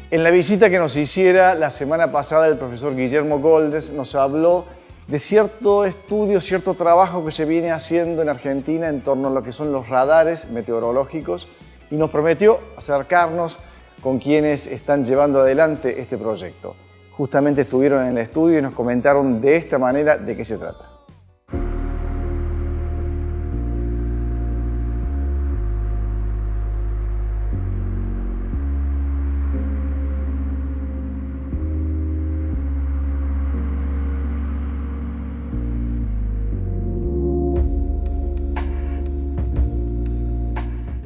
En la visita que nos hiciera la semana pasada el profesor Guillermo Goldes nos habló de cierto estudio, cierto trabajo que se viene haciendo en Argentina en torno a lo que son los radares meteorológicos y nos prometió acercarnos con quienes están llevando adelante este proyecto. Justamente estuvieron en el estudio y nos comentaron de esta manera de qué se trata.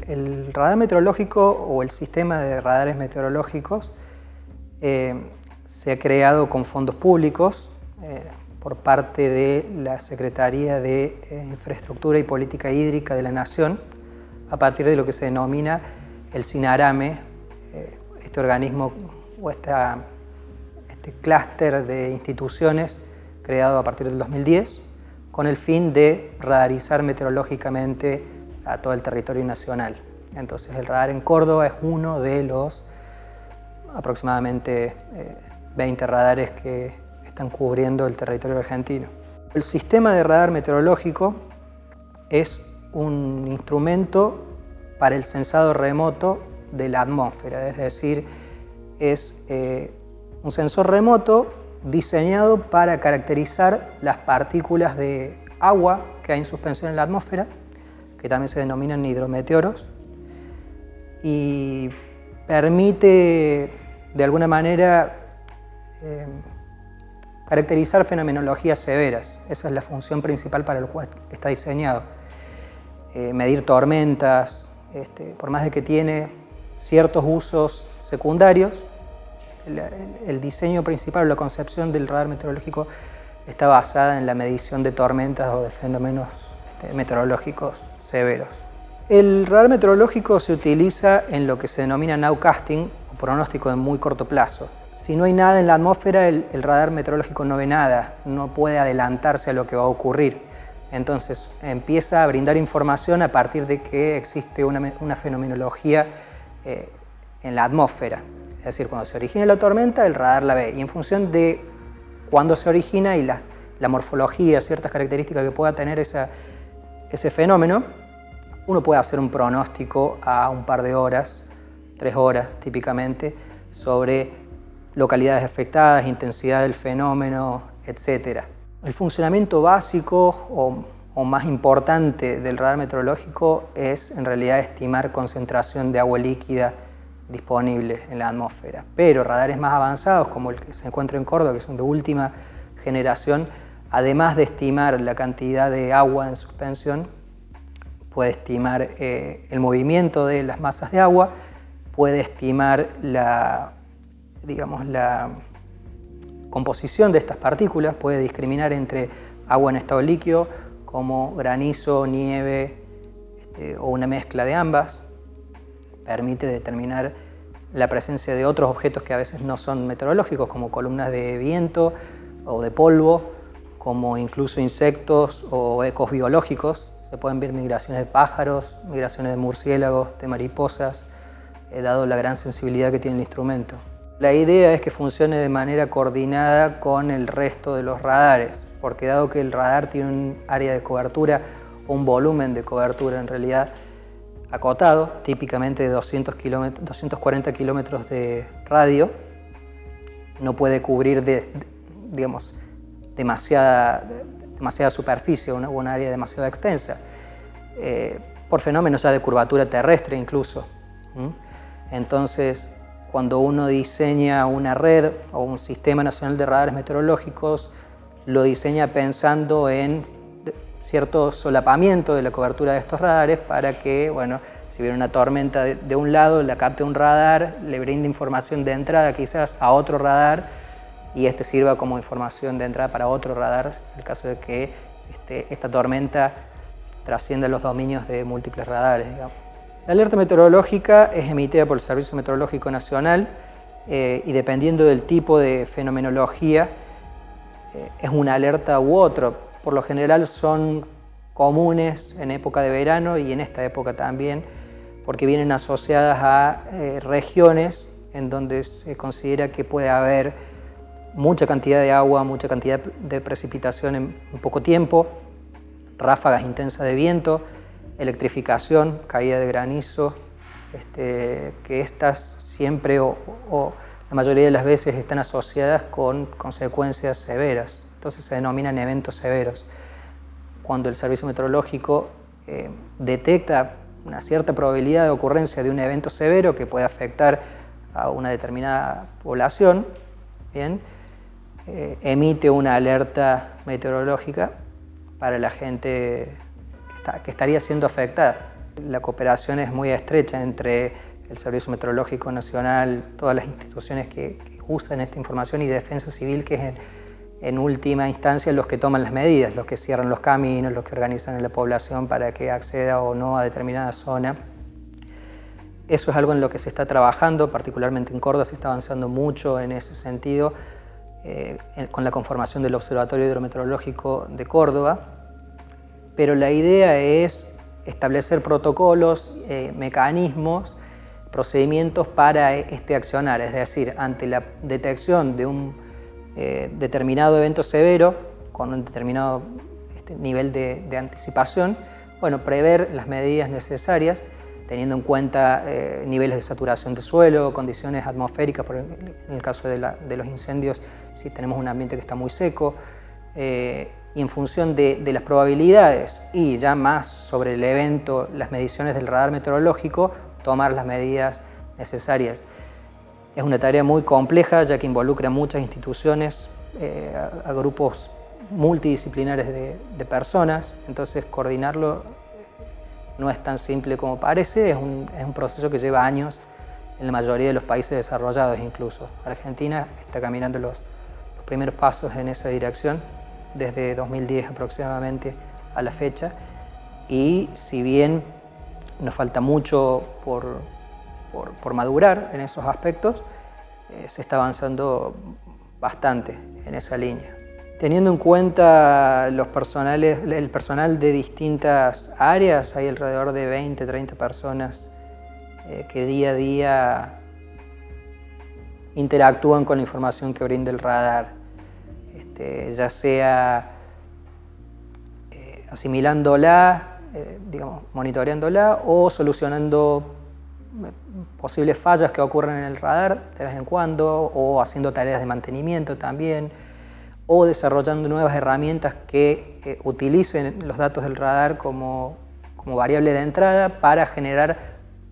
El radar meteorológico o el sistema de radares meteorológicos se ha creado con fondos públicos por parte de la Secretaría de Infraestructura y Política Hídrica de la Nación a partir de lo que se denomina el CINARAME, este organismo o este clúster de instituciones creado a partir del 2010 con el fin de radarizar meteorológicamente a todo el territorio nacional. Entonces el radar en Córdoba es uno de los aproximadamente 20 radares que están cubriendo el territorio argentino. El sistema de radar meteorológico es un instrumento para el censado remoto de la atmósfera, es decir, es un sensor remoto diseñado para caracterizar las partículas de agua que hay en suspensión en la atmósfera, que también se denominan hidrometeoros, y permite de alguna manera caracterizar fenomenologías severas. Esa es la función principal para la cual está diseñado. Medir tormentas, por más de que tiene ciertos usos secundarios, el diseño principal o la concepción del radar meteorológico está basada en la medición de tormentas o de fenómenos meteorológicos severos. El radar meteorológico se utiliza en lo que se denomina nowcasting o pronóstico de muy corto plazo. Si no hay nada en la atmósfera, el radar meteorológico no ve nada, no puede adelantarse a lo que va a ocurrir. Entonces empieza a brindar información a partir de que existe una fenomenología en la atmósfera. Es decir, cuando se origina la tormenta, el radar la ve y en función de cuándo se origina y la morfología, ciertas características que pueda tener ese fenómeno, uno puede hacer un pronóstico a un par de horas, 3 horas típicamente, sobre localidades afectadas, intensidad del fenómeno, etc. El funcionamiento básico o más importante del radar meteorológico es en realidad estimar concentración de agua líquida disponible en la atmósfera. Pero radares más avanzados, como el que se encuentra en Córdoba, que son de última generación, además de estimar la cantidad de agua en suspensión, puede estimar el movimiento de las masas de agua, puede estimar la composición de estas partículas, puede discriminar entre agua en estado líquido, como granizo, nieve o una mezcla de ambas. Permite determinar la presencia de otros objetos que a veces no son meteorológicos, como columnas de viento o de polvo, como incluso insectos o ecos biológicos. Se pueden ver migraciones de pájaros, migraciones de murciélagos, de mariposas, dado la gran sensibilidad que tiene el instrumento. La idea es que funcione de manera coordinada con el resto de los radares, porque dado que el radar tiene un área de cobertura o un volumen de cobertura en realidad acotado, típicamente de 240 kilómetros de radio, no puede cubrir demasiada superficie o un área demasiado extensa, por fenómenos ya de curvatura terrestre incluso. Entonces, cuando uno diseña una red o un sistema nacional de radares meteorológicos, lo diseña pensando en cierto solapamiento de la cobertura de estos radares para que, bueno, si viene una tormenta de un lado, la capte un radar, le brinde información de entrada quizás a otro radar y este sirva como información de entrada para otro radar en el caso de que esta tormenta trascienda los dominios de múltiples radares, digamos. La alerta meteorológica es emitida por el Servicio Meteorológico Nacional y dependiendo del tipo de fenomenología es una alerta u otro. Por lo general son comunes en época de verano y en esta época también, porque vienen asociadas a regiones en donde se considera que puede haber mucha cantidad de agua, mucha cantidad de precipitación en poco tiempo, ráfagas intensas de viento, electrificación, caída de granizo, que estas siempre o la mayoría de las veces están asociadas con consecuencias severas. Entonces se denominan eventos severos. Cuando el servicio meteorológico detecta una cierta probabilidad de ocurrencia de un evento severo que puede afectar a una determinada población, ¿bien? Emite una alerta meteorológica para la gente que estaría siendo afectada. La cooperación es muy estrecha entre el Servicio Meteorológico Nacional, todas las instituciones que usan esta información y Defensa Civil, que es en última instancia los que toman las medidas, los que cierran los caminos, los que organizan a la población para que acceda o no a determinada zona. Eso es algo en lo que se está trabajando, particularmente en Córdoba se está avanzando mucho en ese sentido, con la conformación del Observatorio Hidrometeorológico de Córdoba, pero la idea es establecer protocolos, mecanismos, procedimientos para este accionar, es decir, ante la detección de un determinado evento severo, con un determinado nivel de anticipación, bueno, prever las medidas necesarias, teniendo en cuenta niveles de saturación de suelo, condiciones atmosféricas, en el caso de los incendios, si tenemos un ambiente que está muy seco, y en función de las probabilidades y ya más sobre el evento, las mediciones del radar meteorológico, tomar las medidas necesarias. Es una tarea muy compleja ya que involucra muchas instituciones, a grupos multidisciplinares de personas, entonces coordinarlo no es tan simple como parece, es un proceso que lleva años en la mayoría de los países desarrollados incluso. Argentina está caminando los primeros pasos en esa dirección desde 2010 aproximadamente a la fecha, y si bien nos falta mucho por madurar en esos aspectos, se está avanzando bastante en esa línea. Teniendo en cuenta el personal de distintas áreas, hay alrededor de 20, 30 personas que día a día interactúan con la información que brinda el radar, ya sea asimilándola, digamos, monitoreándola o solucionando posibles fallas que ocurren en el radar de vez en cuando, o haciendo tareas de mantenimiento también, o desarrollando nuevas herramientas que utilicen los datos del radar como variable de entrada para generar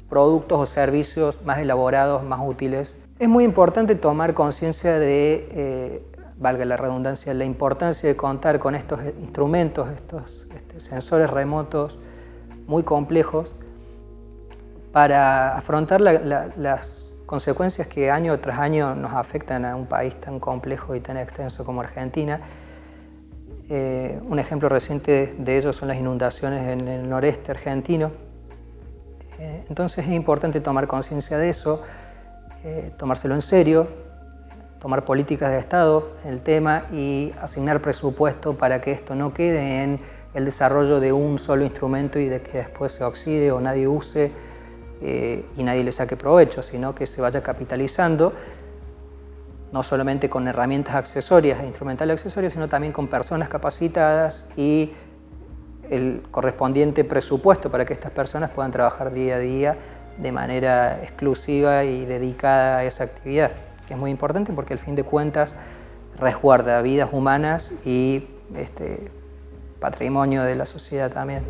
productos o servicios más elaborados, más útiles. Es muy importante tomar conciencia de, valga la redundancia, la importancia de contar con estos instrumentos, estos sensores remotos muy complejos para afrontar las consecuencias que año tras año nos afectan a un país tan complejo y tan extenso como Argentina. Un ejemplo reciente de ello son las inundaciones en el noreste argentino. Entonces es importante tomar conciencia de eso, tomárselo en serio, tomar políticas de Estado en el tema y asignar presupuesto para que esto no quede en el desarrollo de un solo instrumento y de que después se oxide o nadie use y nadie le saque provecho, sino que se vaya capitalizando no solamente con herramientas accesorias e instrumentales accesorias, sino también con personas capacitadas y el correspondiente presupuesto para que estas personas puedan trabajar día a día de manera exclusiva y dedicada a esa actividad, que es muy importante porque al fin de cuentas resguarda vidas humanas y patrimonio de la sociedad también.